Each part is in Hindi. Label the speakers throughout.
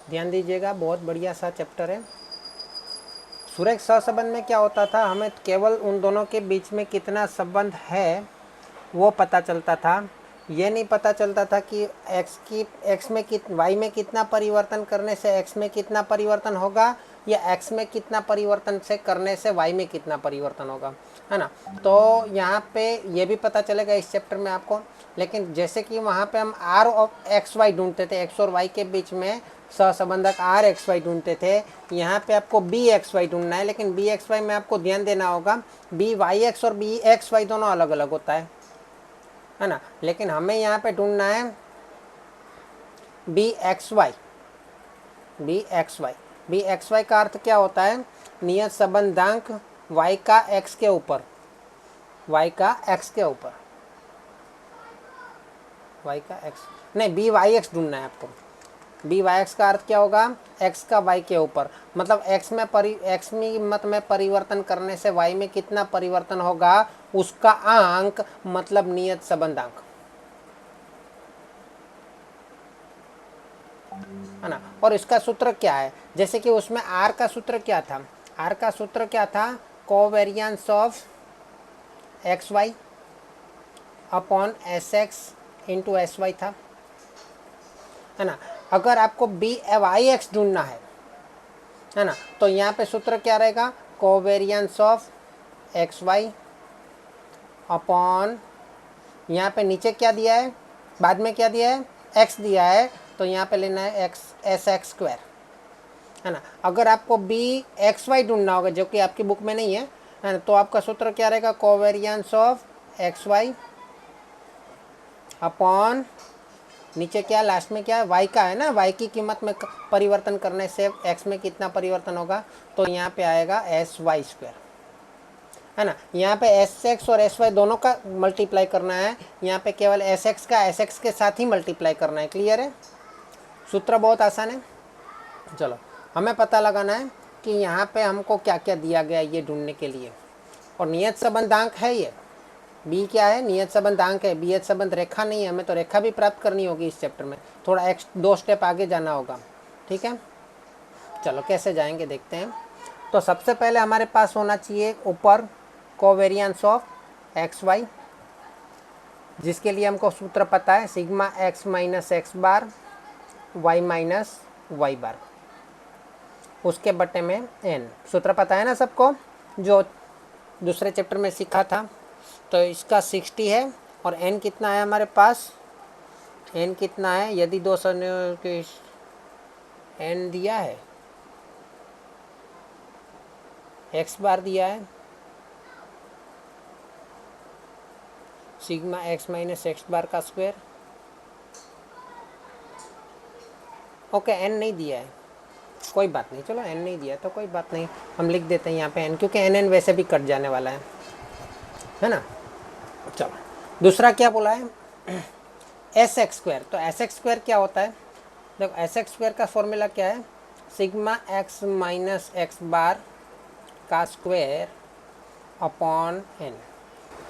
Speaker 1: ध्यान दीजिएगा, बहुत बढ़िया सा चैप्टर है। सुरेख सहसंबंध में क्या होता था, हमें केवल उन दोनों के बीच में कितना संबंध है वो पता चलता था। ये नहीं पता चलता था कि वाई में कितना परिवर्तन करने से एक्स में कितना परिवर्तन होगा, या एक्स में कितना परिवर्तन से करने से वाई में कितना परिवर्तन होगा, है ना। तो यहाँ पे ये भी पता चलेगा इस चैप्टर में आपको। लेकिन जैसे कि वहाँ पे हम आर और एक्स वाई ढूंढते थे, एक्स और वाई के बीच में सहसंबंधक आर एक्स वाई ढूंढते थे, यहाँ पे आपको बी एक्स वाई ढूंढना है। लेकिन बी एक्स वाई में आपको ध्यान देना होगा, बी वाई एक्स और बी एक्स वाई दोनों अलग अलग होता है ना। लेकिन हमें यहाँ पे ढूंढना है B X Y. B X Y, B X Y का अर्थ क्या होता है, नियत संबंधांक वाई का एक्स के ऊपर, वाई का एक्स के ऊपर, वाई का एक्स नहीं, बी वाई एक्स ढूंढना है आपको। बी वाई एक्स का अर्थ क्या होगा, एक्स का वाई के ऊपर, मतलब एक्स में मत में परिवर्तन करने से वाई में कितना परिवर्तन होगा, उसका अंक मतलब नियत संबंधांक, है ना। और इसका सूत्र क्या है, जैसे कि उसमें आर का सूत्र क्या था, आर का सूत्र क्या था, covariance of X Y upon S X into S Y था, है ना। अगर आपको बी वाई एक्स ढूंढना है ना, तो यहाँ पे सूत्र क्या रहेगा, covariance of X Y upon, यहाँ पे नीचे क्या दिया है, बाद में क्या दिया है, एक्स दिया है, तो यहाँ पे लेना है एक्स एस एक्स स्क्वायर, है ना। अगर आपको बी एक्स वाई ढूंढना होगा जो कि आपकी बुक में नहीं है ना, तो आपका सूत्र क्या रहेगा, covariance of X Y upon, नीचे क्या लास्ट में क्या है, वाई का है ना, वाई की कीमत में परिवर्तन करने से एक्स में कितना परिवर्तन होगा, तो यहाँ पे आएगा एस वाई स्क्वायर, है ना। यहाँ पे एस एक्स और एस वाई दोनों का मल्टीप्लाई करना है, यहाँ पे केवल एस एक्स का एस एक्स के साथ ही मल्टीप्लाई करना है। क्लियर है, सूत्र बहुत आसान है। चलो, हमें पता लगाना है कि यहाँ पे हमको क्या क्या दिया गया ये ढूंढने के लिए, और नियत संबंधांक है ये, बी क्या है, नियत संबंधांक है, बीयत संबंध रेखा नहीं है, हमें तो रेखा भी प्राप्त करनी होगी इस चैप्टर में, थोड़ा एक दो स्टेप आगे जाना होगा, ठीक है। चलो कैसे जाएंगे देखते हैं। तो सबसे पहले हमारे पास होना चाहिए ऊपर कोवेरियंस ऑफ एक्स वाई, जिसके लिए हमको सूत्र पता है, sigma x minus x bar Y minus Y बार, उसके बटे में एन, सूत्र पता है ना सबको, जो दूसरे चैप्टर में सीखा था। तो इसका 60 है, और एन कितना है हमारे पास, एन कितना है, यदि दो संयोग के एन दिया है, एक्स बार दिया है, सिग्मा एक्स माइनस एक्स बार का स्क्वायर, ओके एन नहीं दिया है, कोई बात नहीं, चलो एन नहीं दिया तो कोई बात नहीं, हम लिख देते हैं यहाँ पे एन, क्योंकि एन एन वैसे भी कट जाने वाला है ना। चलो दूसरा क्या बोला है, एस एक्स स्क्वायर। तो एस एक्स स्क्वायर क्या होता है, देखो एस एक्स स्क्वायर का फॉर्मूला क्या है, सिग्मा एक्स माइनस एक्स बार का स्क्वायर अपॉन एन,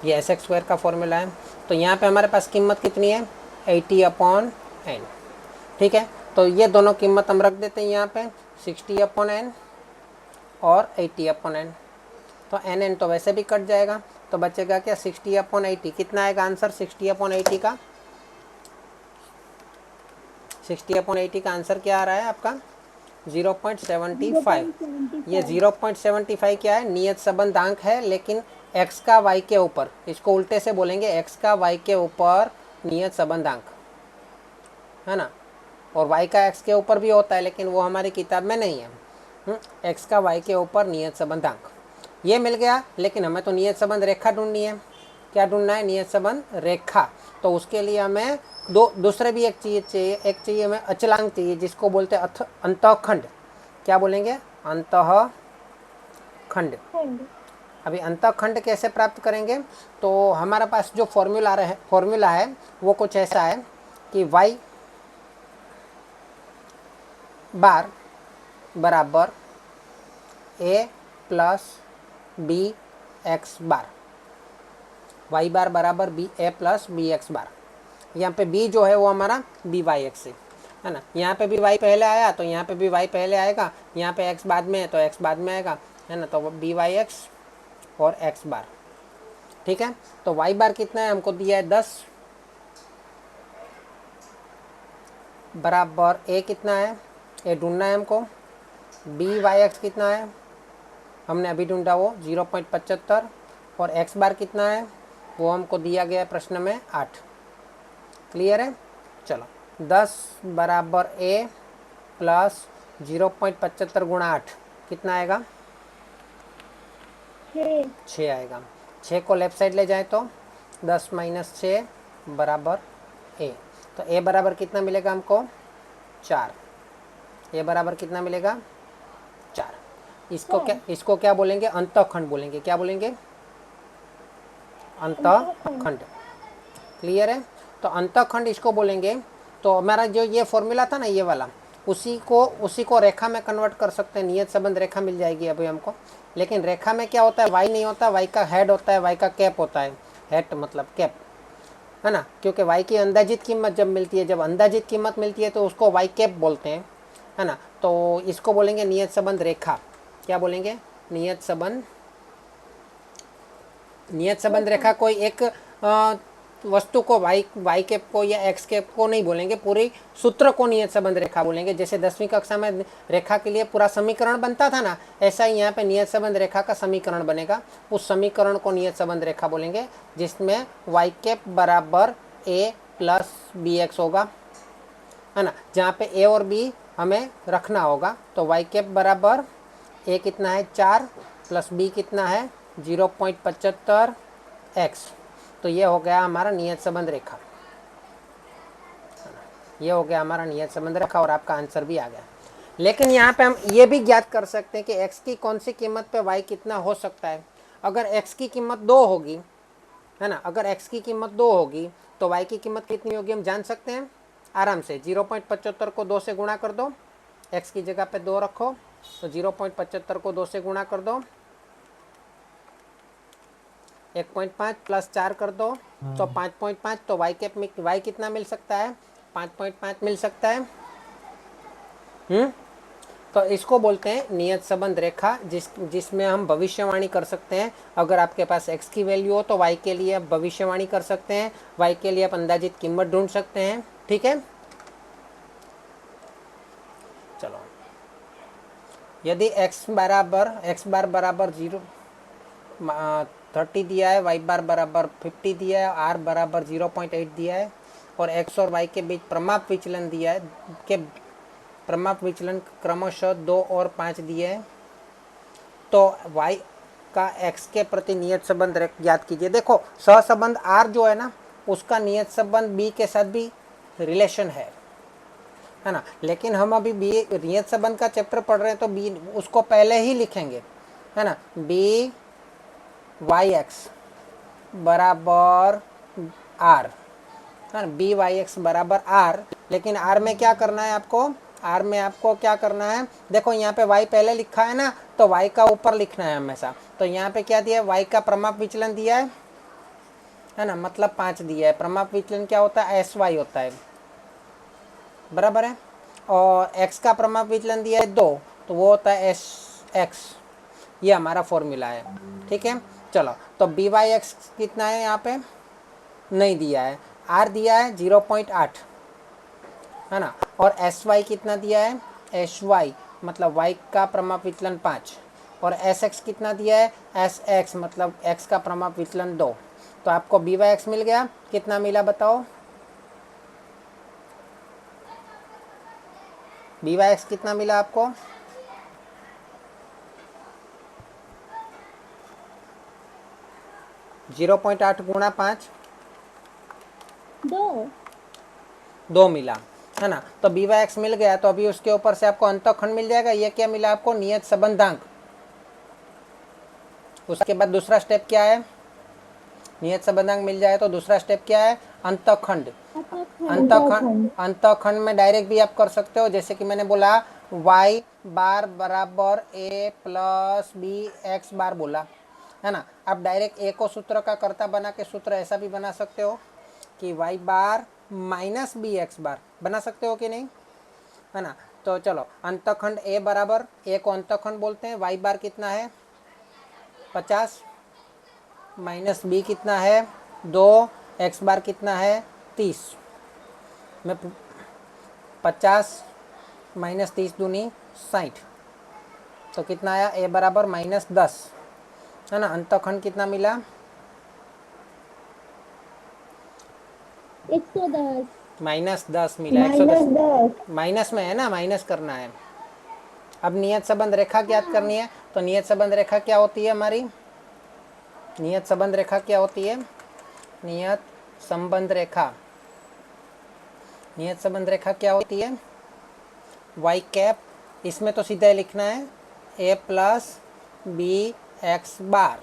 Speaker 1: ये एस एक्स स्क्वायर का फॉर्मूला है। तो यहाँ पे हमारे पास कीमत कितनी है, 80 अपॉन एन, ठीक है। तो ये दोनों कीमत हम रख देते हैं यहाँ पे, 60 अपॉन एन और 80 अपॉन एन। तो एन एन तो वैसे भी कट जाएगा, तो बचेगा क्या, 60 अपॉन 80, कितना आएगा आंसर 60 अपॉन 80 का, 60 अपॉन 80 का आंसर क्या आ रहा है आपका, 0.75। ये 0.75 क्या है, नियत संबंधांक है, लेकिन x का y के ऊपर, इसको उल्टे से बोलेंगे x का y के ऊपर नियत संबंधांक, है ना। और y का x के ऊपर भी होता है, लेकिन वो हमारी किताब में नहीं है। x का y के ऊपर नियत संबंधांक ये मिल गया, लेकिन हमें तो नियत संबंध रेखा ढूंढनी है। क्या ढूंढना है, नियत संबंध रेखा। तो उसके लिए हमें दूसरे भी एक चाहिए, एक चाहिए हमें अचलांक चाहिए, जिसको बोलते हैं अंतःखंड। क्या बोलेंगे, अंतःखंड। अभी अंतःखंड कैसे प्राप्त करेंगे, तो हमारे पास जो फॉर्मूला है वो कुछ ऐसा है कि y बार बराबर a plus B X bar, Y bar बराबर B A plus B X bar. यहाँ पे b जो है वो हमारा बी वाई एक्स है। है ना। यहाँ पे भी y पहले आया तो यहाँ पे भी y पहले आएगा, यहाँ पे x बाद में है तो x बाद में आएगा, है ना। तो बी वाई एक्स और x बार, ठीक है। तो y बार कितना है, हमको दिया है 10 बराबर a कितना है, a ढूंढना है हमको। बी वाई एक्स कितना है, हमने अभी ढूंढा वो 0.75, और x बार कितना है वो हमको दिया गया है प्रश्न में 8। क्लियर है। चलो 10 बराबर a प्लस 0.75 गुणा 8 कितना आएगा, 6 आएगा। 6 को लेफ्ट साइड ले जाए तो 10 माइनस 6 बराबर a। तो a बराबर कितना मिलेगा हमको, 4। a बराबर कितना मिलेगा, 4। इसको क्या बोलेंगे, अंतःखंड बोलेंगे। क्या बोलेंगे, अंतःखंड। क्लियर है। तो अंतःखंड इसको बोलेंगे। तो हमारा जो ये फॉर्मूला था ना ये वाला, उसी को रेखा में कन्वर्ट कर सकते हैं। नियत संबंध रेखा मिल जाएगी अभी हमको। लेकिन रेखा में क्या होता है, वाई नहीं होता, वाई का हेड होता है, वाई का कैप होता है। हेड मतलब कैप, है ना। क्योंकि वाई की अंदाजित कीमत जब मिलती है, जब अंदाजित कीमत मिलती है तो उसको वाई कैप बोलते हैं, है ना। तो इसको बोलेंगे नियत संबंध रेखा। क्या बोलेंगे, नियत संबंध रेखा। कोई एक वस्तु को वाई कैप को या एक्स कैप को नहीं बोलेंगे, पूरी सूत्र को नियत संबंध रेखा बोलेंगे। जैसे 10वीं कक्षा में रेखा के लिए पूरा समीकरण बनता था ना, ऐसा ही यहाँ पे नियत संबंध रेखा का समीकरण बनेगा। उस समीकरण को नियत संबंध रेखा बोलेंगे, जिसमें वाई कैप बराबर a प्लस बी एक्स होगा, है ना। जहाँ पे a और b हमें रखना होगा। तो वाई कैप बराबर a कितना है 4 प्लस b कितना है 0.75 x। तो ये हो गया हमारा नियत संबंध रेखा, ये हो गया हमारा नियत संबंध रेखा, और आपका आंसर भी आ गया। लेकिन यहाँ पे हम ये भी ज्ञात कर सकते हैं कि x की कौन सी कीमत पे y कितना हो सकता है। अगर x की कीमत 2 होगी, है ना, अगर x की कीमत 2 होगी तो y की कीमत कितनी होगी हम जान सकते हैं आराम से। 0.75 को 2 से गुणा कर दो, x की जगह पे 2 रखो, तो 0.75 को 2 से गुणा कर दो, 1.5 प्लस 4 कर दो तो 5.5। तो y कैप में y कितना मिल सकता है, 5.5 मिल सकता है। तो इसको बोलते हैं नियत संबंध रेखा, जिसमें हम भविष्यवाणी कर सकते हैं। अगर आपके पास x की वैल्यू हो तो y के लिए आप भविष्यवाणी कर सकते हैं, y के लिए आप अंदाजित कीमत ढूंढ सकते हैं। ठीक है। चलो, यदि x बार बराबर 30 दिया है, y बार बराबर 50 दिया है, r बराबर 0.8 दिया है, और x और y के बीच प्रमाप विचलन दिया है, के प्रमाप विचलन क्रमशः 2 और 5 दिए हैं, तो y का x के प्रति नियत संबंध ज्ञात कीजिए। देखो सहसंबंध r जो है ना, उसका नियत संबंध b के साथ भी रिलेशन है ना। लेकिन हम अभी b नियत संबंध का चैप्टर पढ़ रहे हैं तो b उसको पहले ही लिखेंगे, है ना। b वाई एक्स बराबर r, है ना, बी वाई एक्स बराबर r। लेकिन r में क्या करना है आपको, r में आपको क्या करना है, देखो यहाँ पे y पहले लिखा है ना, तो y का ऊपर लिखना है हमेशा। तो यहाँ पे क्या दिया है, y का प्रमाप विचलन दिया है ना, मतलब 5 दिया है। प्रमाप विचलन क्या होता है, एस वाई होता है, बराबर है। और x का प्रमाप विचलन दिया है 2, तो वो होता है एस एक्स। ये हमारा फॉर्मूला है। ठीक है। चलो, तो बी वाई एक्स कितना है, यहाँ पे नहीं दिया है, r दिया है 0.8, है ना। और एस वाई कितना दिया है, एस वाई मतलब y का प्रमाप विचलन 5, और एस एक्स कितना दिया है, एस एक्स मतलब x का प्रमाप विचलन 2। तो आपको बी वाई एक्स मिल गया। कितना मिला बताओ, बी वाई एक्स कितना मिला आपको, 0.8 गुणा 5, 2 मिला, है ना। तो बी वाई एक्स मिल गया। तो अभी उसके ऊपर से आपको अंतःखंड मिल जाएगा। ये क्या मिला आपको, नियत संबंधांक। उसके बाद दूसरा स्टेप क्या है, नियत संबंधांक मिल जाए तो दूसरा स्टेप क्या है, अंतःखंड। अंतःखंड में डायरेक्ट भी आप कर सकते हो, जैसे कि मैंने बोला y बार बराबर a प्लस बी एक्स बार बोला, है ना। आप डायरेक्ट a को सूत्र का कर्ता बना के सूत्र ऐसा भी बना सकते हो कि y बार माइनस बी एक्स बार, बना सकते हो कि नहीं। है ना। तो चलो अंतखंड ए बराबर, ए को अंतखंड बोलते हैं, वाई बार कितना है 50 माइनस बी कितना है 2, एक्स बार कितना है 30 में 50 माइनस 30 दूनी 60, तो कितना आया ए बराबर -10, है ना। अंतखंड कितना मिला
Speaker 2: 110
Speaker 1: -10 मिला। 110 माइनस में है ना, माइनस करना है। अब नियत संबंध रेखा ज्ञात करनी है, तो नियत संबंध रेखा क्या होती है हमारी, नियत संबंध रेखा क्या होती है, नियत संबंध रेखा, नियत संबंध रेखा क्या होती है वाई कैप, इसमें तो सीधा लिखना है ए प्लस बी एक्स बार,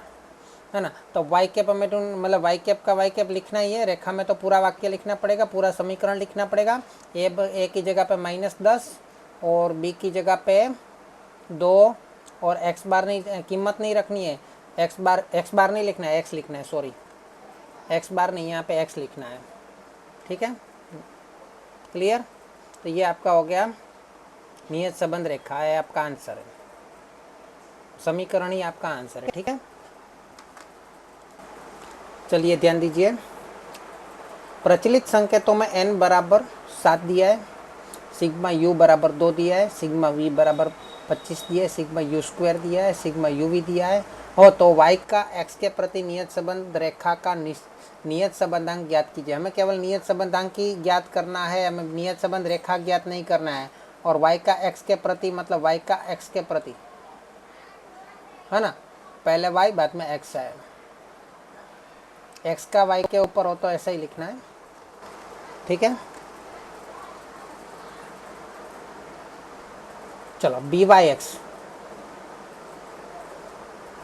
Speaker 1: है ना। तो वाई कैप हमें मतलब वाई कैप का वाई कैप लिखना ही है, रेखा में तो पूरा वाक्य लिखना पड़ेगा, पूरा समीकरण लिखना पड़ेगा। ए की जगह पे -10 और बी की जगह पे 2 और एक्स बार नहीं, कीमत नहीं रखनी है, एक्स बार नहीं लिखना है, एक्स लिखना है, सॉरी एक्स बार नहीं, यहाँ पे एक्स लिखना है, ठीक है, क्लियर। तो ये आपका हो गया नियत संबंध रेखा है, आपका आंसर है, समीकरण ही आपका आंसर है, ठीक है। चलिए ध्यान दीजिए, प्रचलित संकेतों में n बराबर 7 दिया है, सिग्मा u बराबर 2 दिया है, सिग्मा v बराबर 25 दिया है, सिग्मा u स्क्वायर दिया है, सिग्मा u भी दिया है। हो तो y का x के प्रति नियत संबंध रेखा का नियत संबंधांक ज्ञात कीजिए। हमें केवल नियत संबंधांक ही ज्ञात करना है, हमें नियत संबंध रेखा ज्ञात नहीं करना है। और y का x के प्रति मतलब y का x के प्रति, है ना, पहले y बाद में x है, x का y के ऊपर हो तो ऐसा ही लिखना है, ठीक है। चलो बी वाई एक्स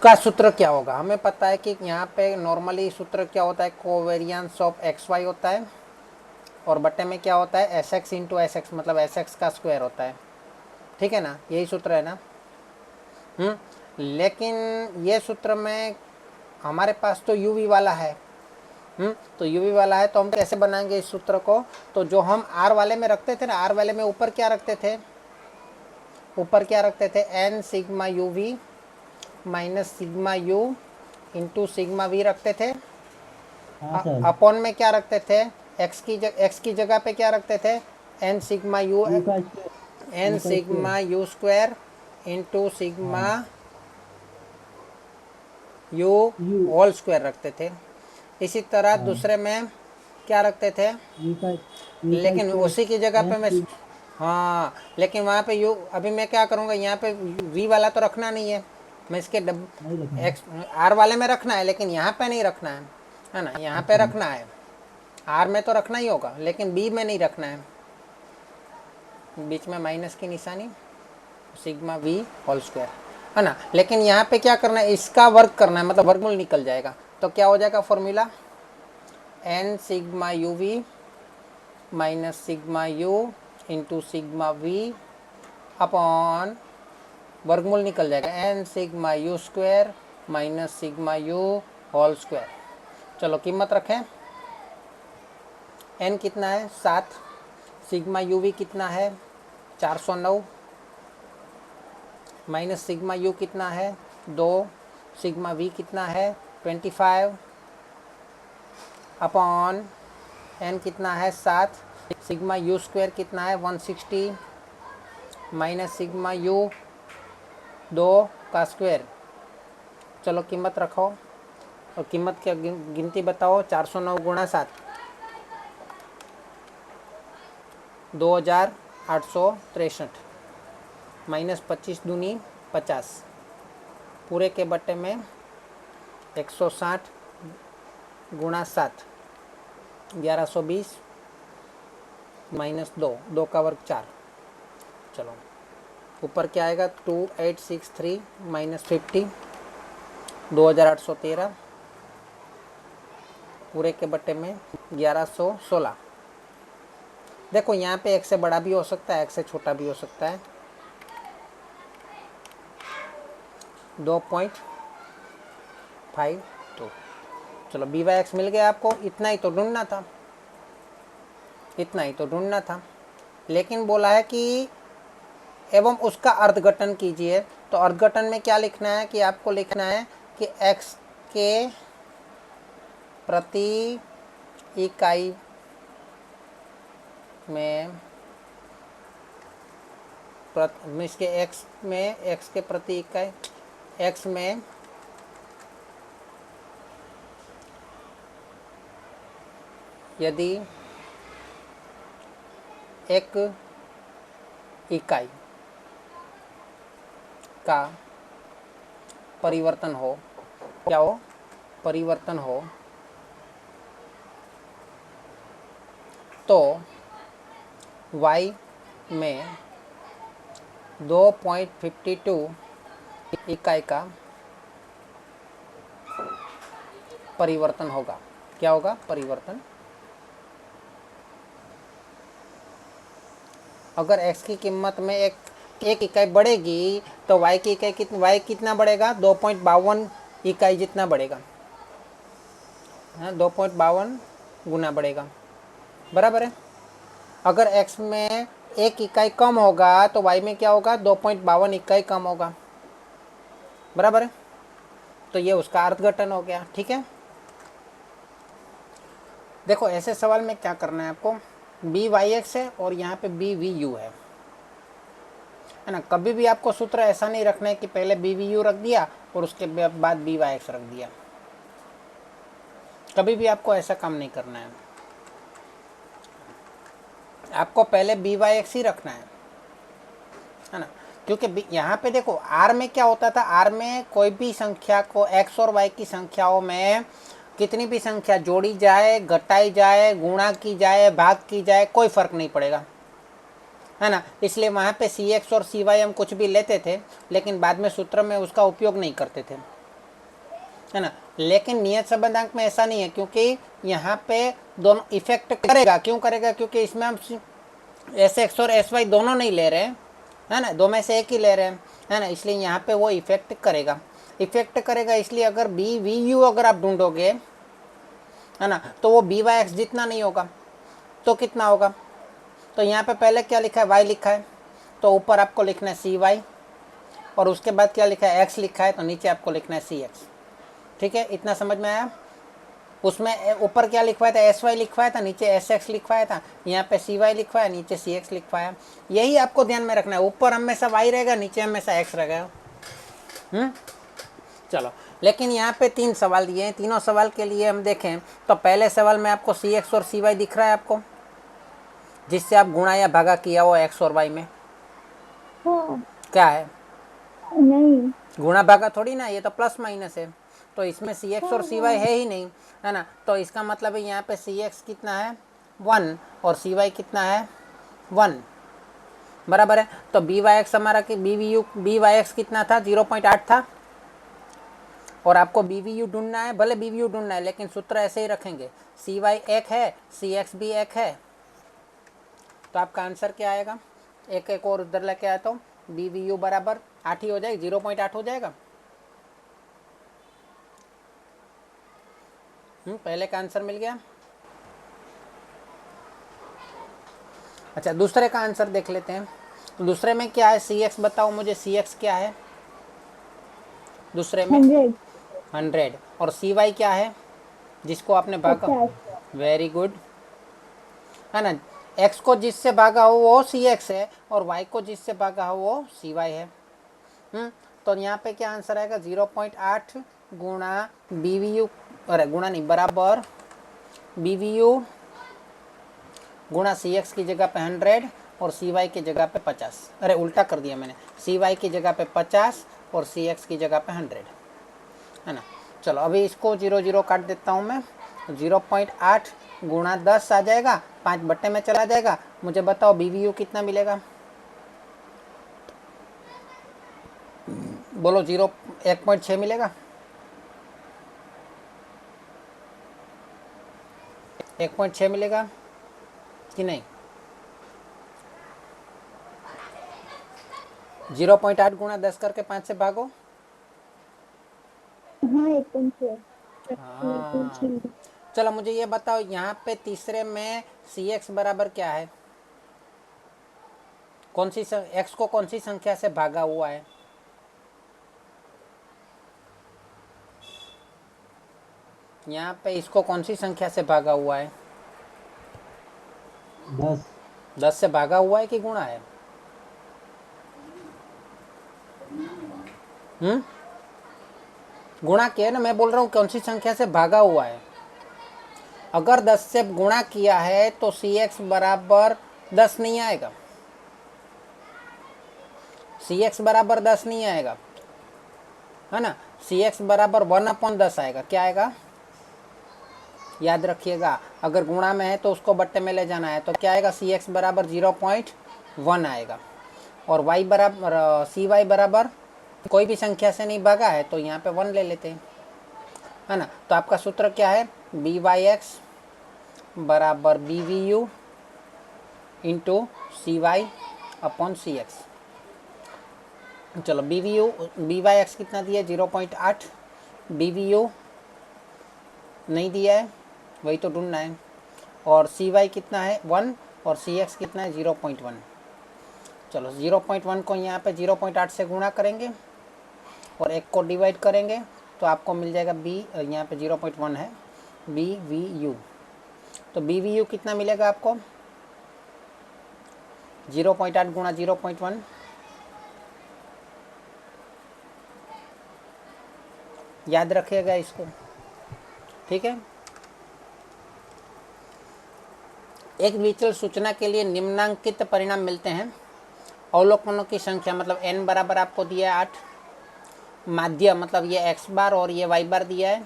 Speaker 1: का सूत्र क्या होगा, हमें पता है कि यहाँ पे नॉर्मली सूत्र क्या होता है, कोवेरियंस ऑफ एक्स वाई होता है, और बट्टे में क्या होता है S X into S x, मतलब एस एक्स का स्क्वायर होता है, ठीक है ना, यही सूत्र है ना। लेकिन ये सूत्र में हमारे पास तो यू वी वाला है, तो यू वी वाला है, तो हम कैसे बनाएंगे इस सूत्र को, तो जो हम आर वाले में रखते थे ना, आर वाले में ऊपर क्या रखते थे, ऊपर क्या रखते थे N sigma U V minus sigma U into sigma V रखते थे।
Speaker 2: हाँ सर,
Speaker 1: अपॉन में क्या रखते थे, एक्स की जगह पे क्या रखते थे एन सिग्मा यू,
Speaker 2: यू का स्क्वायर,
Speaker 1: एन
Speaker 2: यू का square,
Speaker 1: sigma U square into sigma
Speaker 2: हाँ
Speaker 1: यू
Speaker 2: यू,
Speaker 1: होल स्क्वायर रखते थे। इसी तरह
Speaker 2: हाँ
Speaker 1: दूसरे में क्या रखते थे,
Speaker 2: यू का यू का
Speaker 1: लेकिन
Speaker 2: स्क्वायर
Speaker 1: उसी की जगह
Speaker 2: एन
Speaker 1: पे मैं,
Speaker 2: सी,
Speaker 1: हाँ लेकिन वहाँ पे यू, अभी मैं क्या करूँगा यहाँ पे वी वाला तो रखना नहीं है, मैं इसके
Speaker 2: नहीं रखना है।
Speaker 1: एक्स आर वाले में रखना है, लेकिन यहाँ पे नहीं रखना है ना, यहाँ पे
Speaker 2: अच्छा
Speaker 1: रखना है, आर में तो रखना ही होगा लेकिन बी में नहीं रखना है, बीच में माइनस की निशानी, सिग्मा वी होल स्क्वायर, है ना। लेकिन यहाँ पे क्या करना है, इसका वर्ग करना है, मतलब वर्गमूल निकल जाएगा, तो क्या हो जाएगा formula N sigma U V minus sigma U into sigma V upon, वर्गमूल निकल जाएगा N sigma U square minus sigma U whole square. चलो कीमत रखें, एन कितना है 7, सिग्मा यू वी कितना है 409, माइनस सिग्मा यू कितना है 2, सिग्मा वी कितना है 25 अपॉन एन कितना है 7, सिग्मा यू स्क्वायर कितना है 160 माइनस सिग्मा यू 2 का स्क्वायर। चलो कीमत रखो और कीमत क्या गिनती बताओ, 409 गुणा 7 2863 माइनस 25 दूनी 50, पूरे के बट्टे में 160 गुणा 7 1120 माइनस 2, 2 का वर्ग 4। चलो ऊपर क्या आएगा 2863 माइनस 50 2813, पूरे के बट्टे में 1116। देखो यहाँ पे एक से बड़ा भी हो सकता है, एक से छोटा भी हो सकता है, 2.52। चलो बी वाई एक्स मिल गया आपको, इतना ही तो ढूंढना था, इतना ही तो ढूंढना था, लेकिन बोला है कि एवं उसका अर्धघटन कीजिए। तो अर्धघटन में क्या लिखना है कि आपको लिखना है कि x के प्रति इकाई में इसके x के प्रति इकाई x में यदि एक इकाई का परिवर्तन हो, क्या हो, परिवर्तन हो, तो y में 2.52 इकाई का परिवर्तन होगा। क्या होगा? परिवर्तन। अगर x की कीमत में एक इकाई बढ़ेगी तो y की इकाई y कितना बढ़ेगा? 2.52 इकाई जितना बढ़ेगा, हाँ, 2.52 गुना बढ़ेगा, बराबर है। अगर x में एक इकाई कम होगा तो y में क्या होगा? 2.52 इकाई कम होगा, बराबर है। तो ये उसका अर्धघटन हो गया, ठीक है। देखो ऐसे सवाल में क्या करना है आपको, बी वाई एक्स है और यहाँ पे बी वी यू है ना। कभी भी आपको सूत्र ऐसा नहीं रखना है कि पहले बी वी यू रख दिया और उसके बाद बी वाई एक्स रख दिया। कभी भी आपको ऐसा काम नहीं करना है, आपको पहले बी वाई एक्स ही रखना है ना। क्योंकि यहाँ पे देखो आर में क्या होता था, आर में कोई भी संख्या को एक्स और वाई की संख्याओं में कितनी भी संख्या जोड़ी जाए, घटाई जाए, गुणा की जाए, भाग की जाए, कोई फर्क नहीं पड़ेगा, है ना। इसलिए वहाँ पे सी एक्स और सी वाई हम कुछ भी लेते थे, लेकिन बाद में सूत्र में उसका उपयोग नहीं करते थे, है ना। लेकिन नियत संबंधांक में ऐसा नहीं है, क्योंकि यहाँ पे दोनों इफेक्ट करेगा। क्यों करेगा? क्योंकि इसमें हम एस एक्स और एस वाई दोनों नहीं ले रहे हैं, है ना, दो में से एक ही ले रहे हैं, है ना। इसलिए यहाँ पे वो इफेक्ट करेगा, इसलिए अगर बी वी यू अगर आप ढूंढोगे, है ना, तो वो बी वाई एक्स जितना नहीं होगा, तो कितना होगा? तो यहाँ पे पहले क्या लिखा है? वाई लिखा है, तो ऊपर आपको लिखना है सी वाई, और उसके बाद क्या लिखा है? एक्स लिखा है, तो नीचे आपको लिखना है सी एक्स, ठीक है। इतना समझ में आया? उसमें ऊपर क्या लिखवाया था? एस वाई लिखवाया था, नीचे एस एक्स लिखवाया था, यहाँ पे सी वाई लिखवाया, नीचे सी एक्स लिखवाया। यही आपको ध्यान में रखना है, ऊपर हमेशा वाई रहेगा, नीचे हमेशा एक्स रहेगा। चलो, लेकिन यहाँ पे 3 सवाल दिए हैं, तीनों सवाल के लिए हम देखें तो पहले सवाल में आपको सी एक्स और सी वाई दिख रहा है आपको, जिससे आप गुणा या भागा किया हो एक्स और वाई में।
Speaker 3: हाँ,
Speaker 1: क्या है?
Speaker 3: नहीं।
Speaker 1: गुणा भागा थोड़ी ना, ये तो प्लस माइनस है, तो इसमें सी एक्स और सी वाई है ही नहीं, है ना। तो इसका मतलब है यहाँ पे सी एक्स कितना है? 1, और सी वाई कितना है? 1, बराबर है। तो बी वाई एक्स हमारा कि बी वाई एक्स कितना था? 0.8 था, और आपको बी वी यू ढूंढना है। भले बी वी यू ढूंढना है, लेकिन सूत्र ऐसे ही रखेंगे, सी वाई एक है, सी एक्स भी एक है, तो आपका आंसर क्या आएगा? एक एक और उधर लेके आया तो बी वी यू बराबर 8 ही हो जाएगा, 0.8 हो जाएगा। पहले का आंसर मिल गया। अच्छा, दूसरे का आंसर देख लेते हैं। तो दूसरे में क्या है? सी एक्स बताओ मुझे, सी एक्स क्या है दूसरे में?
Speaker 3: 100।
Speaker 1: 100। और सी वाई क्या है जिसको आपने भागा?
Speaker 3: 50।
Speaker 1: वेरी गुड, है ना। एक्स को जिससे भागा हो वो सी एक्स है, और वाई को जिससे भागा हो वो सी वाई है। तो यहाँ पे क्या आंसर आएगा? 0.8 गुणा बी वी यू, अरे गुणा नहीं, बराबर बी वी यू गुणा सी एक्स की जगह पे 100 और सी वाई की जगह पे 50। अरे उल्टा कर दिया मैंने, सी वाई की जगह पे 50 और सी एक्स की जगह पे 100, है ना। चलो अभी इसको 0 0 काट देता हूँ मैं। 0.8 गुणा 10 आ जाएगा, 5 बट्टे में चला जाएगा। मुझे बताओ बी वी यू कितना मिलेगा? बोलो, 1.6 मिलेगा? 1.6 मिलेगा कि नहीं? 0.8 गुणा 10 करके 5 से भागो।
Speaker 3: हाँ, 1.6।
Speaker 1: हाँ, चलो मुझे ये बताओ, यहाँ पे तीसरे में सी एक्स बराबर क्या है? एक्स को कौन सी संख्या से भागा हुआ है? यहाँ पे इसको कौन सी संख्या से भागा हुआ है?
Speaker 2: 10।
Speaker 1: 10 से भागा हुआ है कि गुणा है? गुणा किया है ना, मैं बोल रहा हूँ कौन सी संख्या से भागा हुआ है। अगर 10 से गुणा किया है तो cx बराबर 10 नहीं आएगा, cx बराबर 10 नहीं आएगा, है ना। cx बराबर 1/10 आएगा। क्या आएगा? याद रखिएगा, अगर गुणा में है तो उसको बट्टे में ले जाना है। तो क्या आएगा? cx बराबर 0.1 आएगा। और y बराबर cy बराबर कोई भी संख्या से नहीं भागा है तो यहाँ पे 1 ले लेते हैं, है ना। तो आपका सूत्र क्या है? byx बराबर bvu into cy upon cx। चलो byx कितना दिया है? 0.8। bvu नहीं दिया है, वही तो ढूंढना है। और cy कितना है? 1। और cx कितना है? 0.1। चलो 0.1 को यहाँ पे 0.8 से गुणा करेंगे और 1 को डिवाइड करेंगे तो आपको मिल जाएगा b, यहाँ पे 0.1 है, bvu। तो bvu कितना मिलेगा आपको? 0.8 गुणा 0.1, याद रखिएगा इसको, ठीक है। एक विचल सूचना के लिए निम्नांकित परिणाम मिलते हैं। अवलोकनों की संख्या मतलब n बराबर आपको दिया है 8। माध्य मतलब ये x बार और ये y बार दिया है।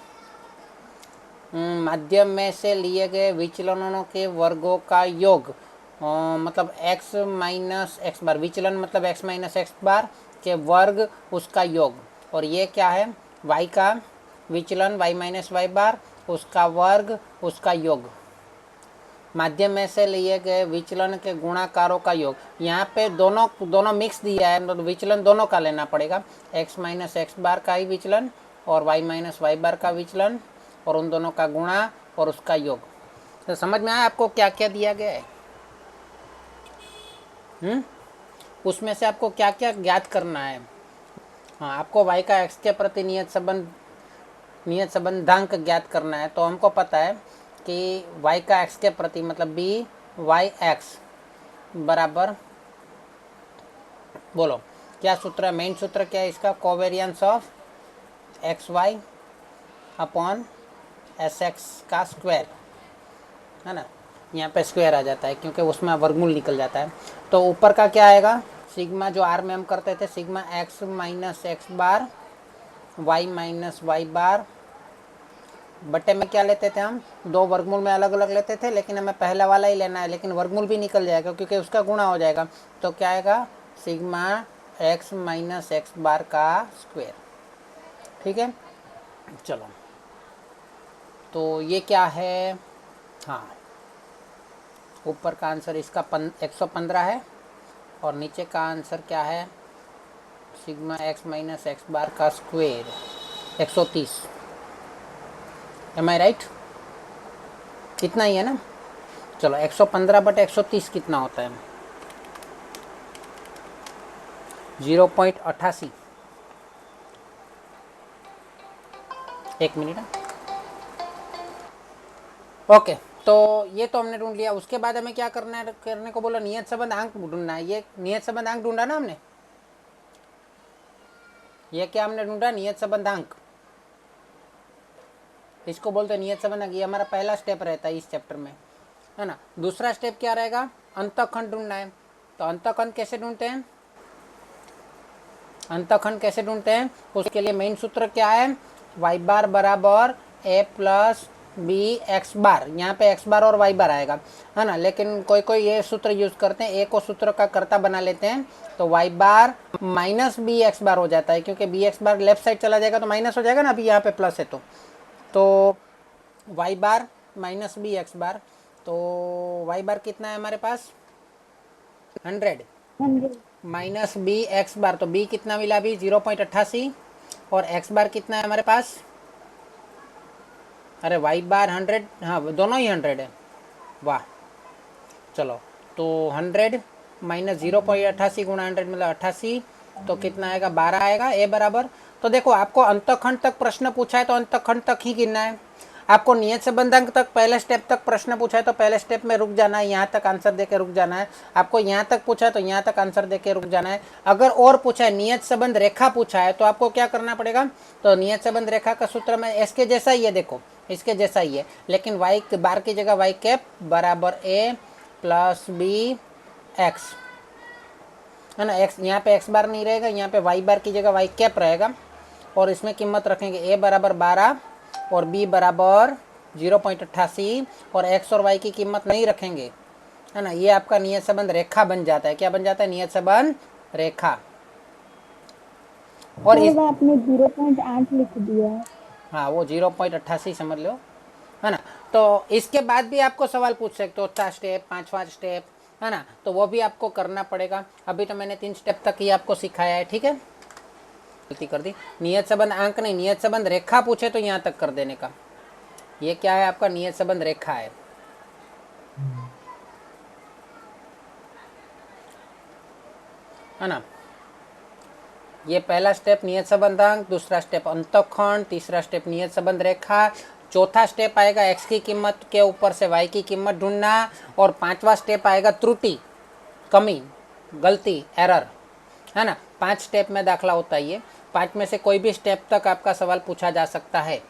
Speaker 1: माध्यम में से लिए गए विचलनों के वर्गों का योग मतलब x माइनस एक्स बार, विचलन मतलब x माइनस एक्स बार के वर्ग उसका योग। और ये क्या है? y का विचलन y माइनस वाई बार उसका वर्ग उसका योग। माध्यम में से लिए गए विचलन के गुणाकारों का योग। यहाँ पे दोनों मिक्स दिया है, मतलब विचलन दोनों का लेना पड़ेगा, x माइनस एक्स बार का ही विचलन और y माइनस वाई बार का विचलन और उन दोनों का गुणा और उसका योग। तो समझ में आया आपको क्या क्या दिया गया है? उसमें से आपको क्या क्या ज्ञात करना है? हाँ, आपको y का x के प्रति नियत संबंधांक ज्ञात करना है। तो हमको पता है कि y का x के प्रति मतलब by(x) बराबर, बोलो क्या सूत्र है? मेन सूत्र क्या है इसका? Covariance of xy upon sx का स्क्वायर, है ना। यहाँ पे स्क्वायर आ जाता है क्योंकि उसमें वर्गमूल निकल जाता है। तो ऊपर का क्या आएगा? सिग्मा, जो आर में हम करते थे, सिग्मा x माइनस एक्स बार y माइनस वाई बार बट्टे में क्या लेते थे हम? दो वर्गमूल में अलग अलग लेते थे, लेकिन हमें पहला वाला ही लेना है, लेकिन वर्गमूल भी निकल जाएगा क्योंकि उसका गुणा हो जाएगा। तो क्या आएगा? सिग्मा x माइनस एक्स बार का स्क्वायर, ठीक है। चलो, तो ये क्या है? हाँ, ऊपर का आंसर इसका 115 है और नीचे का आंसर क्या है? सिग्मा x माइनस एक्स बार का स्क्वायर 130। एम आई राइट? कितना ही है ना। चलो 115 बटे 130 कितना होता है? 0.88। एक मिनट। ओके, तो ये तो हमने ढूंढ लिया। उसके बाद हमें क्या करना है? करने को बोला नियत संबंध अंक ढूंढना है। ये नियत संबंध अंक ढूंढा ना हमने। ये क्या हमने ढूंढा? नियत संबंध अंक। इसको बोलते हैं नियत संबंध अंक। ये हमारा पहला स्टेप रहता है इस चैप्टर में, है ना। दूसरा स्टेप क्या रहेगा? अंतःखंड ढूंढना है। तो अंतःखंड कैसे ढूंढते हैं? अंतःखंड कैसे ढूंढते हैं? उसके लिए मेन सूत्र क्या है? y बार बराबर a plus B X bar. यहाँ पे x बार और y बार आएगा, है ना। लेकिन कोई कोई ये सूत्र यूज करते हैं, a को सूत्र का कर्ता बना लेते हैं, तो y बार माइनस बी एक्स बार हो जाता है क्योंकि बी एक्स बार लेफ्ट साइड चला जाएगा तो माइनस हो जाएगा ना, अभी यहाँ पे प्लस है तो y बार माइनस बी एक्स बार। तो y बार कितना है हमारे पास? 100 माइनस बी एक्स बार। तो b कितना मिला अभी? 0.88। और x बार कितना है हमारे पास? अरे y बार 100, हाँ दोनों ही 100 है। वाह, चलो तो 100 माइनस 0.88 गुणा 100 मतलब 88, तो कितना आएगा 12 आएगा ए बराबर। तो देखो आपको अंतखंड तक प्रश्न पूछा है तो अंतखंड तक ही गिनना है। आपको नियत संबंधांक तक पहले स्टेप तक प्रश्न पूछा है तो पहले स्टेप में रुक जाना है, यहाँ तक आंसर देके रुक जाना है। आपको यहाँ तक पूछा है तो यहाँ तक आंसर देके रुक जाना है। अगर और पूछा है नियत संबंध रेखा पूछा है तो आपको क्या करना पड़ेगा, तो नियत संबंध रेखा का सूत्र में इसके जैसा ही है, देखो इसके जैसा ही है, लेकिन वाई बार की जगह वाई कैप बराबर ए प्लस बी एक्स, है ना। एक्स यहाँ पे एक्स बार नहीं रहेगा, यहाँ पे वाई बार की जगह वाई कैप रहेगा, और इसमें कीमत रखेंगे ए बराबर 12 और बी बराबर 0.88, और एक्स और वाई की कीमत नहीं रखेंगे, है ना। ये आपका नियत संबंध रेखा बन जाता है। क्या बन जाता है, नियत संबंध रेखा। और
Speaker 3: सर
Speaker 1: इस
Speaker 3: वो आपने 0.8 लिख दिया है।
Speaker 1: हाँ वो 0.88 समझ लो, है ना। तो इसके बाद भी आपको सवाल पूछ सकते हो, चौथा स्टेप, पांचवा स्टेप, है ना, तो वो भी आपको करना पड़ेगा। अभी तो मैंने 3 स्टेप तक ही आपको सिखाया है, ठीक है। गलती कर दी, नियत संबंध अंक नहीं, नियत संबंध रेखा पूछे तो यहाँ तक कर देने का। ये क्या है आपका, नियत संबंध रेखा है ना। ये पहला स्टेप नियत संबंध अंक, दूसरा स्टेप अंतखंड, तीसरा स्टेप नियत संबंध रेखा, चौथा स्टेप आएगा एक्स की कीमत के ऊपर से वाई की कीमत ढूंढना, और पांचवा स्टेप आएगा त्रुटि, कमी, गलती, एरर, है ना। 5 स्टेप में दाखला होता है ये। 5 में से कोई भी स्टेप तक आपका सवाल पूछा जा सकता है।